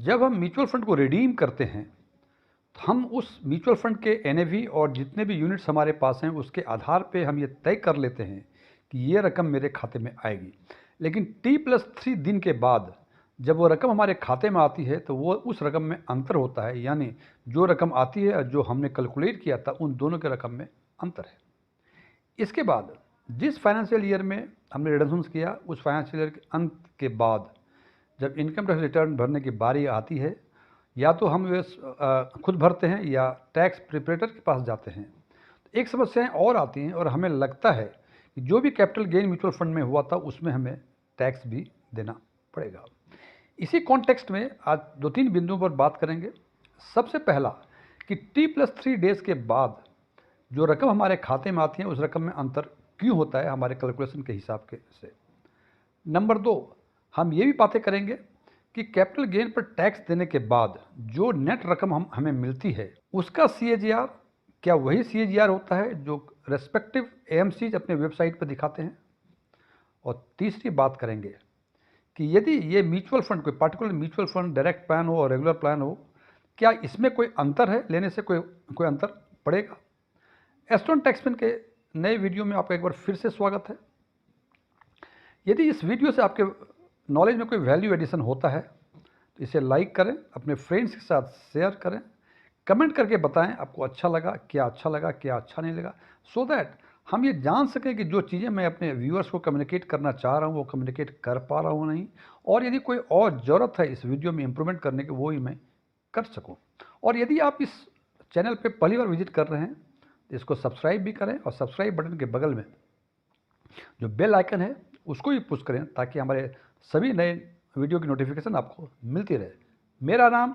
जब हम mutual fund को रिडीम करते हैं तो हम उस म्यूचुअल फंड के एनएवी और जितने भी यूनिट्स हमारे पास हैं उसके आधार पे हम ये तय कर लेते हैं कि ये रकम मेरे खाते में आएगी। लेकिन T+3 दिन के बाद जब वो रकम हमारे खाते में आती है तो वो उस रकम में अंतर होता है, यानी जो रकम आती है और जो हमने कैलकुलेट किया था उन दोनों के रकम में अंतर है। इसके बाद जिस फाइनेंशियल ईयर में हमने रिडम्शंस किया उस फाइनेंशियल ईयर के अंत के बाद जब इनकम टैक्स रिटर्न भरने की बारी आती है, या तो हम वे खुद भरते हैं या टैक्स प्रिपरेटर के पास जाते हैं। तो एक समस्याएं और आती हैं और हमें लगता है कि जो भी कैपिटल गेन म्यूचुअल फंड में हुआ था उसमें हमें टैक्स भी देना पड़ेगा। इसी कॉन्टेक्स्ट में आज 2-3 बिंदुओं पर बात करेंगे। सबसे पहला कि T+3 डेज के बाद जो रकम हमारे खाते में आती है उस रकम में अंतर क्यों होता है हमारे कैलकुलेशन के हिसाब के से। नंबर 2, हम ये भी बातें करेंगे कि कैपिटल गेन पर टैक्स देने के बाद जो नेट रकम हमें मिलती है उसका CAGR क्या वही CAGR होता है जो रेस्पेक्टिव AMCs अपने वेबसाइट पर दिखाते हैं। और तीसरी बात करेंगे कि यदि ये म्यूचुअल फंड कोई particular mutual fund direct plan हो और रेगुलर प्लान हो, क्या इसमें कोई अंतर है, लेने से कोई अंतर पड़ेगा। एस्टोन टैक्समैन के नए वीडियो में आपका एक बार फिर से स्वागत है। यदि इस वीडियो से आपके नॉलेज में कोई वैल्यू एडिशन होता है तो इसे लाइक करें, अपने फ्रेंड्स के साथ शेयर करें, कमेंट करके बताएं आपको अच्छा लगा, क्या अच्छा नहीं लगा, सो दैट हम ये जान सकें कि जो चीज़ें मैं अपने व्यूअर्स को कम्युनिकेट करना चाह रहा हूँ वो कम्युनिकेट कर पा रहा हूँ नहीं, और यदि कोई और ज़रूरत है इस वीडियो में इम्प्रूवमेंट करने की वो ही मैं कर सकूँ। और यदि आप इस चैनल पे पहली बार विजिट कर रहे हैं तो इसको सब्सक्राइब भी करें और सब्सक्राइब बटन के बगल में जो बेल आइकन है उसको भी पुश करें ताकि हमारे सभी नए वीडियो की नोटिफिकेशन आपको मिलती रहे। मेरा नाम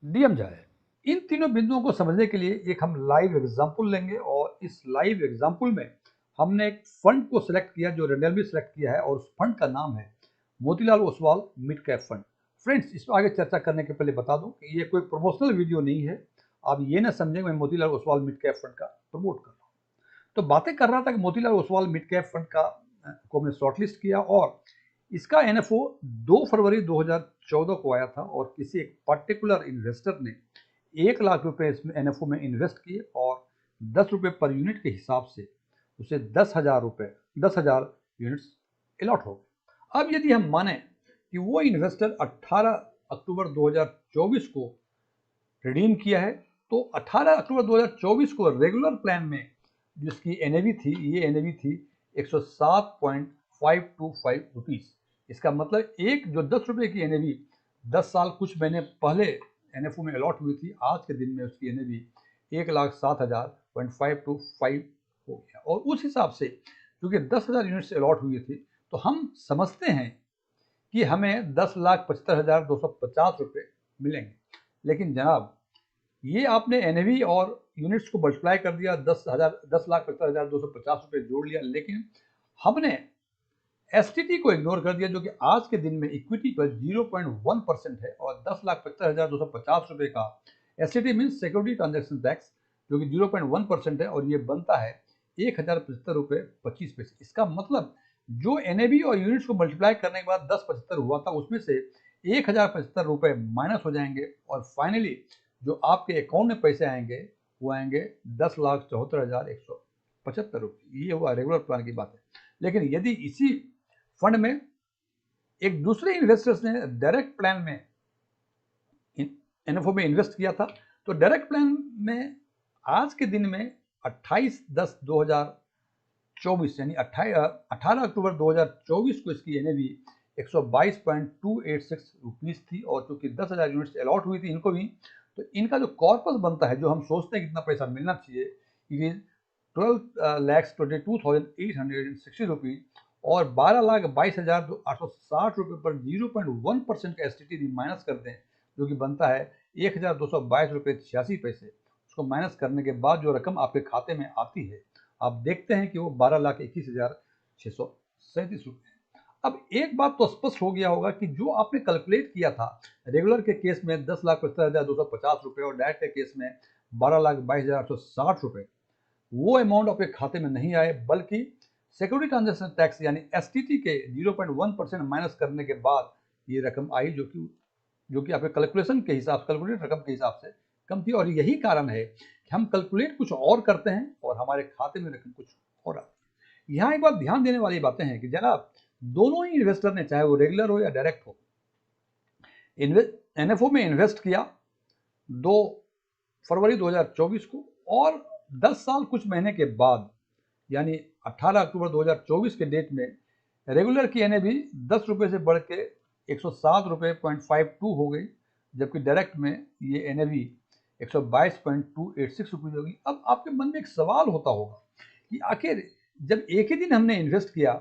DM झा है। इन तीनों बिंदुओं को समझने के लिए एक हम लाइव एग्जाम्पल लेंगे और इस लाइव एग्जाम्पल में हमने एक फंड को सिलेक्ट किया जो रेंडमली सिलेक्ट किया है और उस फंड का नाम है Motilal Oswal mid cap fund. Friends, इस पर आगे चर्चा करने के पहले बता दूं कि ये कोई प्रमोशनल वीडियो नहीं है। आप ये ना समझें मैं Motilal Oswal mid cap fund का प्रमोट कर रहा हूँ। तो बातें कर रहा था कि Motilal Oswal mid cap fund का को हमने शॉर्टलिस्ट किया और इसका NFO 2 फरवरी 2014 को आया था और किसी एक पर्टिकुलर इन्वेस्टर ने 1 लाख रुपए इसमें NFO में इन्वेस्ट किए और 10 रुपये पर यूनिट के हिसाब से उसे 10,000 यूनिट्स अलॉट हो गए। अब यदि हम माने कि वो इन्वेस्टर 18 अक्टूबर 2024 को रिडीम किया है तो 18 अक्टूबर 2024 को रेगुलर प्लान में जिसकी NAV थी, ये NAV थी 107.525 रुपीज़। इसका मतलब एक जो 10 रुपये की NAV 10 साल कुछ महीने पहले NFO में अलॉट हुई थी, आज के दिन में उसकी NAV 1,07,525 हो गया। और उस हिसाब से क्योंकि 10,000 यूनिट से अलॉट हुई थी तो हम समझते हैं कि हमें 10,75,250 रुपये मिलेंगे। लेकिन जनाब, ये आपने NAV और यूनिट्स को मल्टीप्लाई कर दिया, 10,75,250 रुपये जोड़ लिया, लेकिन हमने STT को इग्नोर कर दिया जो कि आज के दिन में इक्विटी पर 0.1% है और 10,75,250 रुपये का STT means security transaction tax जो कि 0.1% है और ये बनता है 1,075 रुपये 25 पैसे। इसका मतलब जो NAV और यूनिट्स को मल्टीप्लाई करने के बाद 1075 हुआ था उसमें से 1,075 रुपये माइनस हो जाएंगे और फाइनली जो आपके अकाउंट में पैसे आएंगे वो आएंगे 10,74,175 रुपये। ये हुआ रेगुलर प्लान की बात है। लेकिन यदि इसी फंड में एक दूसरे इन्वेस्टर्स ने डायरेक्ट प्लान में NFO में इन्वेस्ट किया था तो डायरेक्ट प्लान में आज के दिन में 28/10/2024 यानी 18 अक्टूबर 2024 को इसकी NAV 122.286 रुपीज़ थी और चूंकि 10,000 यूनिट्स अलॉट हुई थी इनको भी, तो इनका जो कॉर्पस बनता है जो हम सोचते हैं कितना पैसा मिलना चाहिए, इट इज 12,22,860 रुपीज़ और 12,22,860 रुपये पर 0.1% का STT माइनस करते हैं जो कि बनता है 1,222 रुपये 86 पैसे। उसको माइनस करने के बाद जो रकम आपके खाते में आती है आप देखते हैं कि वो 12,21,637 रुपये है। अब एक बात तो स्पष्ट हो गया होगा कि जो आपने कैलकुलेट किया था रेगुलर के केस में 10,75,250 रुपये और डायरेक्ट के केस में 12,22,860 रुपये, वो अमाउंट आपके खाते में नहीं आए बल्कि सिक्योरिटी ट्रांजेक्शन टैक्स यानी STT के 0.1% माइनस करने के बाद ये रकम आई जो कि जो कि आपके कैलकुलेशन के हिसाब से, कैलकुलेट रकम के हिसाब से कम थी। और यही कारण है कि हम कैलकुलेट कुछ और करते हैं और हमारे खाते में रकम कुछ और आती है। यहाँ एक बात ध्यान देने वाली बातें हैं कि जनाब दोनों ही इन्वेस्टर ने, चाहे वो रेगुलर हो या डायरेक्ट हो, एनएफओ में इन्वेस्ट किया 2 फरवरी 2024 को, और 10 साल कुछ महीने के बाद यानी 18 अक्टूबर 2024 के डेट में रेगुलर की एनएवी 10 रुपये से बढ़ के 107 रुपये 52 हो गई, जबकि डायरेक्ट में ये एनएवी 122.286 रुपये होगी। अब आपके मन में एक सवाल होता होगा कि आखिर जब एक ही दिन हमने इन्वेस्ट किया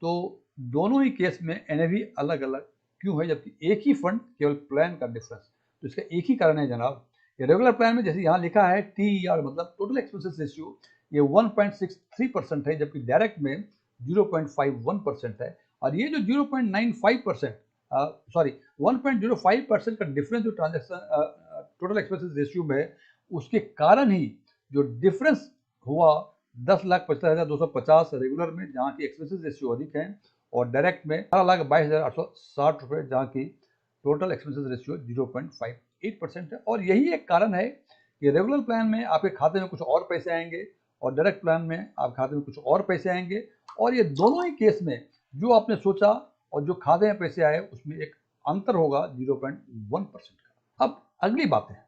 तो दोनों ही केस में एनएवी अलग अलग क्यों है, जबकि एक ही फंड, केवल प्लान का डिफरेंस। तो इसका एक ही कारण है जनाब, रेगुलर प्लान में जैसे यहाँ लिखा है TER मतलब टोटल एक्सपेंसेस रेशियो ये 1.63% है, जबकि डायरेक्ट में 0.51% है। और ये जो 0.95% सॉरी 1.05% का डिफरेंस जो ट्रांजेक्शन टोटल एक्सपेंसेस रेशियो में है, उसके कारण ही जो डिफरेंस हुआ 10,75,250 रेगुलर में, जहाँ की एक्सपेंसेस रेशियो अधिक है, और डायरेक्ट में 18,22,860 रुपये, जहाँ की टोटल एक्सपेंसेस रेशियो 0.58% है। और यही एक कारण है कि रेगुलर प्लान में आपके खाते में कुछ और पैसे आएंगे और डायरेक्ट प्लान में आपके खाते में कुछ और पैसे आएंगे, और ये दोनों ही केस में जो आपने सोचा और जो खाते में पैसे आए उसमें एक अंतर होगा 0.1% का। अब अगली बात है,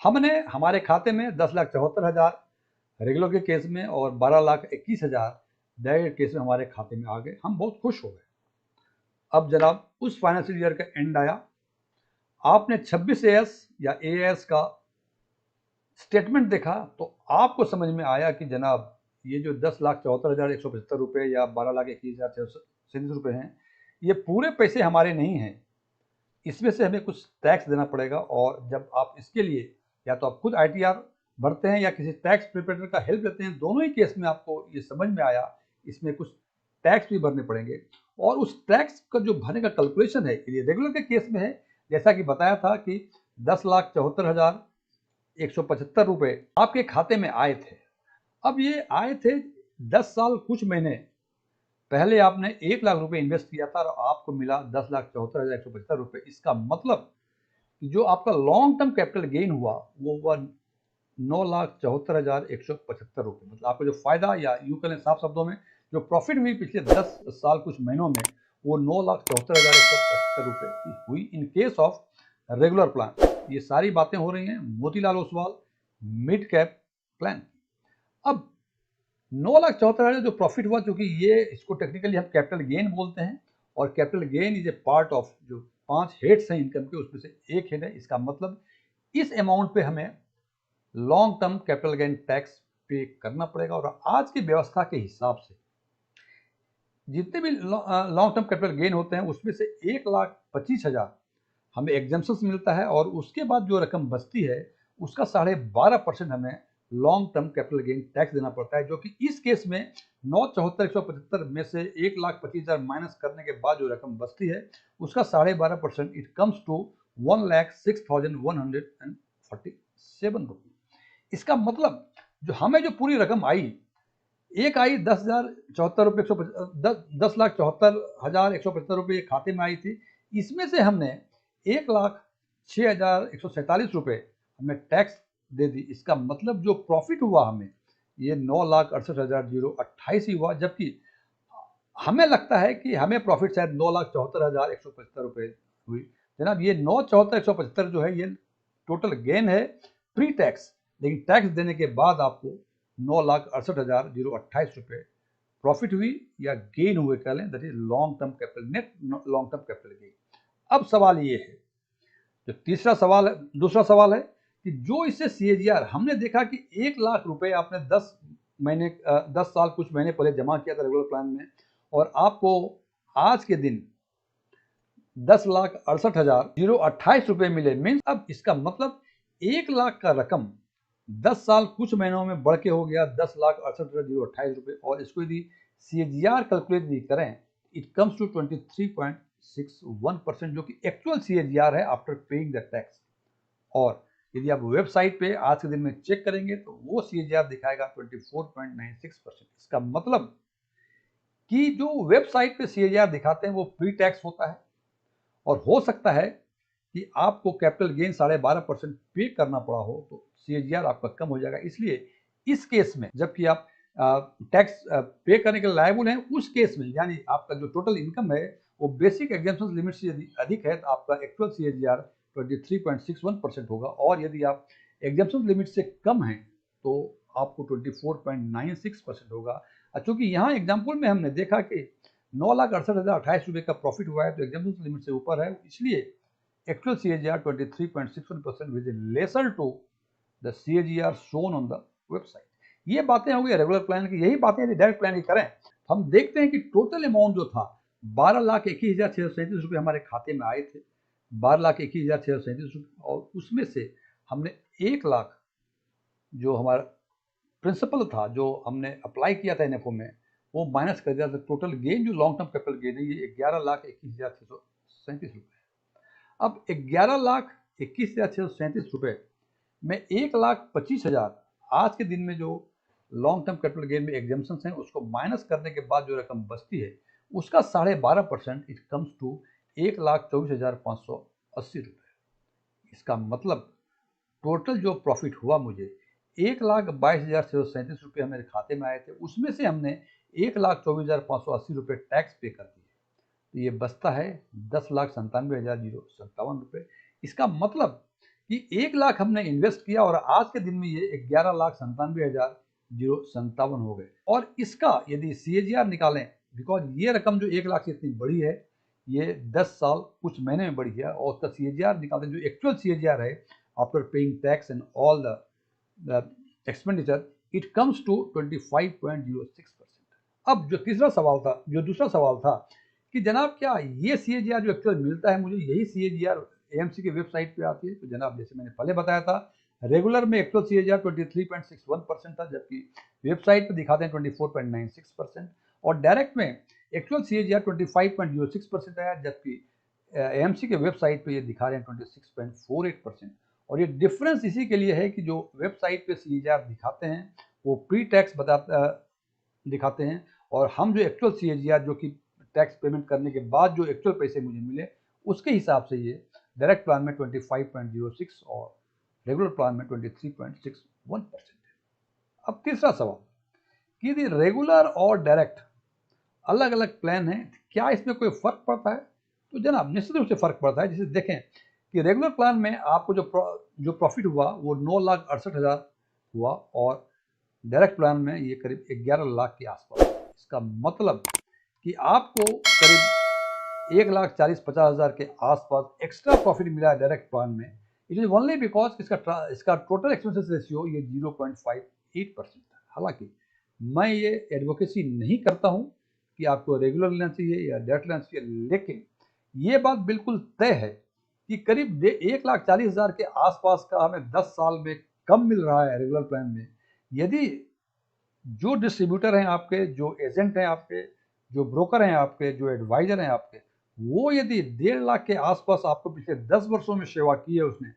हमने हमारे खाते में 10,74,000 रेगुलर के केस में और 12,21,000 डायरेक्ट केस में हमारे खाते में आ गए। हम बहुत खुश हो गए। अब जनाब उस फाइनेंशियल ईयर का एंड आया, आपने 26AS या AS का स्टेटमेंट देखा तो आपको समझ में आया कि जनाब ये जो 10,74,175 रुपये या 12,21,637 रुपये हैं, ये पूरे पैसे हमारे नहीं हैं, इसमें से हमें कुछ टैक्स देना पड़ेगा। और जब आप इसके लिए या तो आप खुद ITR भरते हैं या किसी टैक्स प्रिपेरेटर का हेल्प लेते हैं, दोनों ही केस में आपको ये समझ में आया इसमें कुछ टैक्स भी भरने पड़ेंगे। और उस टैक्स का जो भरने का कैलकुलेशन है ये रेगुलर के केस में है, जैसा कि बताया था कि 10,74,175 रुपये आपके खाते में आए थे। अब ये आए थे 10 साल कुछ महीने पहले, आपने 1 लाख रुपए इन्वेस्ट किया था और आपको मिला 10,74,175 रुपये। इसका मतलब कि जो आपका लॉन्ग टर्म कैपिटल गेन हुआ वो हुआ 9,74,175 रुपये। मतलब आपका जो फायदा, या यूं करें साफ शब्दों में जो प्रॉफिट हुई पिछले 10 साल कुछ महीनों में, वो 9,74,175 रुपये की हुई in case of regular plan. ये सारी बातें हो रही हैं Motilal Oswal mid cap plan. अब 9,74,000 जो प्रॉफिट हुआ, क्योंकि ये इसको टेक्निकली हम कैपिटल गेन बोलते हैं, और capital gain is a part of जो 5 हेड्स हैं इनकम के, उसमें से एक हेड है। इसका मतलब इस अमाउंट पे हमें long term capital gain tax पे करना पड़ेगा। और आज की व्यवस्था के हिसाब से जितने भी लॉन्ग टर्म कैपिटल गेन होते हैं उसमें से 1,25,000 हमें एग्जेम्पशन मिलता है, और उसके बाद जो रकम बचती है उसका 12.5% हमें long term capital gain tax देना पड़ता है, जो कि इस केस में 9,74,175 में से 1,25,000 माइनस करने के बाद जो रकम बचती है उसका 12.5%, इट कम्स टू 1,06,147 रुपये। इसका मतलब जो हमें जो पूरी रकम आई, एक आई 10,74,175 रुपये खाते में आई थी, इसमें से हमने 1,06,147 रुपये हमें टैक्स दे दी। इसका मतलब जो प्रॉफिट हुआ हमें ये 9,68,028 ही हुआ, जबकि हमें लगता है कि हमें प्रॉफिट शायद 9,74,175 रुपये हुई। जनाब ये 9,74,175 जो है ये टोटल गेन है प्री टैक्स, लेकिन टैक्स देने के बाद आपको 9,68,028 रुपये प्रॉफिट हुई या गेन हुए कह लें, that is long term capital, net long term capital gain. अब सवाल ये है, जो दूसरा सवाल है कि जो इससे CAGR हमने देखा कि 1 लाख रुपए आपने 10 साल कुछ महीने पहले जमा किया था रेगुलर प्लान में, और आपको आज के दिन 10,68,028 रुपये मिले। मीन्स अब इसका मतलब 1 लाख का रकम 10 साल कुछ महीनों में बढ़ के हो गया 10,68,028 रुपये। और इसको यदि CAGR कैलकुलेट भी करें, इट कम्स टू 23.61%, जो कि एक्चुअल CAGR है आफ्टर पेइंग द टैक्स। और यदि आप वेबसाइट पे आज के दिन में चेक करेंगे तो वो CAGR दिखाएगा 24.96%। इसका मतलब कि जो वेबसाइट पे CAGR दिखाते हैं वो प्री टैक्स होता है, और हो सकता है कि आपको कैपिटल गेन 12.5% पे करना पड़ा हो तो CAGR आपका कम हो जाएगा। इसलिए इस केस में जबकि आप टैक्स पे करने के लायबल हैं, उस केस में यानी आपका जो टोटल इनकम है वो बेसिक एग्जाम्पशन लिमिट से यदि अधिक है तो आपका एक्चुअल CAGR 23.61% होगा, और यदि आप एग्जाम्पशन लिमिट से कम हैं तो आपको 24.96% होगा। चूंकि यहाँ एग्जाम्पल में हमने देखा कि 9,68,028 का प्रॉफिट हुआ है तो एग्जाम्पशन लिमिट से ऊपर है, इसलिए actual CAGR 23.61% which is lesser to the CAGR shown on the website. ये बातें हो गई रेगुलर प्लान की। यही बातें यदि डायरेक्ट प्लान की करें हम देखते हैं कि टोटल अमाउंट जो था 12,21,637 रुपये हमारे खाते में आए थे, 12,21,637 रुपये, और उसमें से हमने 1 लाख जो हमारा प्रिंसिपल था जो हमने अप्लाई किया था NFO में वो माइनस कर दिया। तो टोटल गेन जो लॉन्ग टर्म कैपिटल गेन है ये 11,21,637 रुपये। अब 11,21,637 रुपये में 1,25,000 आज के दिन में जो लॉन्ग टर्म कैपिटल गेन में एग्जाम्पशन हैं उसको माइनस करने के बाद जो रकम बचती है उसका 12.5% इट कम्स टू 1,24,580 रुपये। इसका मतलब टोटल जो प्रॉफिट हुआ मुझे 1,22,637 रुपये मेरे खाते में आए थे, उसमें से हमने 1,24,580 रुपये टैक्स पे कर दिए, तो ये बचता है 10,97,057 रुपये। इसका मतलब कि 1 लाख हमने इन्वेस्ट किया और आज के दिन में ये 11,97,057 हो गए। और इसका यदि CAGR निकालें, बिकॉज ये रकम जो 1 लाख से इतनी बड़ी है ये 10 साल कुछ महीने में बढ़ी है, और उसका CAGR निकालते हैं जो एक्चुअल CAGR है after paying tax and all the expenditure it comes to 25.06%। अब जो दूसरा सवाल था कि जनाब क्या ये CAGR जो एक्चुअल मिलता है मुझे यही CAGR AMC के वेबसाइट पे आती है? तो जनाब जैसे मैंने पहले बताया था रेगुलर में एक्चुअल CAGR 23.61% था, जबकि वेबसाइट पे दिखाते हैं 24.96%, और डायरेक्ट में एक्चुअल CAGR 25.06% आया, जबकि AMC के वेबसाइट पे ये दिखा रहे हैं 26.48%। और ये डिफरेंस इसी के लिए है कि जो वेबसाइट पे CAGR दिखाते हैं वो प्री टैक्स दिखाते हैं, और हम जो एक्चुअल CAGR जो कि टैक्स पेमेंट करने के बाद जो एक्चुअल पैसे मुझे मिले उसके हिसाब से ये डायरेक्ट प्लान में 25.06 और रेगुलर प्लान में 23.61% है। अब तीसरा सवाल कि यदि रेगुलर और डायरेक्ट अलग अलग प्लान है क्या इसमें कोई फर्क पड़ता है? तो जनाब निश्चित रूप से फर्क पड़ता है। जैसे देखें कि रेगुलर प्लान में आपको जो प्रॉफिट हुआ वो 9,68,000 हुआ, और डायरेक्ट प्लान में ये करीब 11 लाख के आसपास। इसका मतलब कि आपको करीब 1,40,50,000 के आसपास एक्स्ट्रा प्रॉफिट मिला है डायरेक्ट प्लान में। इट इज ओनली बिकॉज इसका टोटल एक्सपेंसेस रेशियो ये 0.58% है। हालांकि मैं ये एडवोकेसी नहीं करता हूँ कि आपको रेगुलर लेना चाहिए या डायरेक्ट लेना चाहिए, लेकिन ये बात बिल्कुल तय है कि करीब 1,40,000 के आसपास का हमें 10 साल में कम मिल रहा है रेगुलर प्लान में। यदि जो डिस्ट्रीब्यूटर हैं आपके, जो एजेंट हैं आपके, जो ब्रोकर हैं आपके, जो एडवाइजर हैं आपके, वो यदि 1.5 लाख के आसपास आपको पिछले 10 वर्षों में सेवा की है उसने,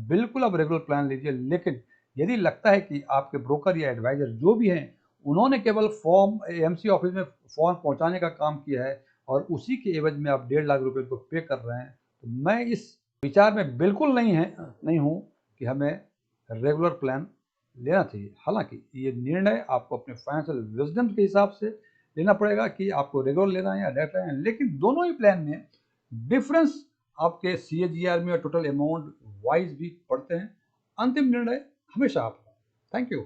बिल्कुल आप रेगुलर प्लान लीजिए। लेकिन यदि लगता है कि आपके ब्रोकर या एडवाइजर जो भी हैं उन्होंने केवल फॉर्म AMC ऑफिस में फॉर्म पहुंचाने का काम किया है और उसी के एवज में आप 1.5 लाख रुपए को पे कर रहे हैं, तो मैं इस विचार में बिल्कुल नहीं हूँ कि हमें रेगुलर प्लान लेना चाहिए। हालांकि ये निर्णय आपको अपने फाइनेंशियल विजडम के हिसाब से लेना पड़ेगा कि आपको रेगुलर लेना है या डायरेक्ट लेना है, लेकिन दोनों ही प्लान में डिफरेंस आपके CAGR में और टोटल अमाउंट वाइज भी पड़ते हैं। अंतिम निर्णय हमेशा आपका। Thank you.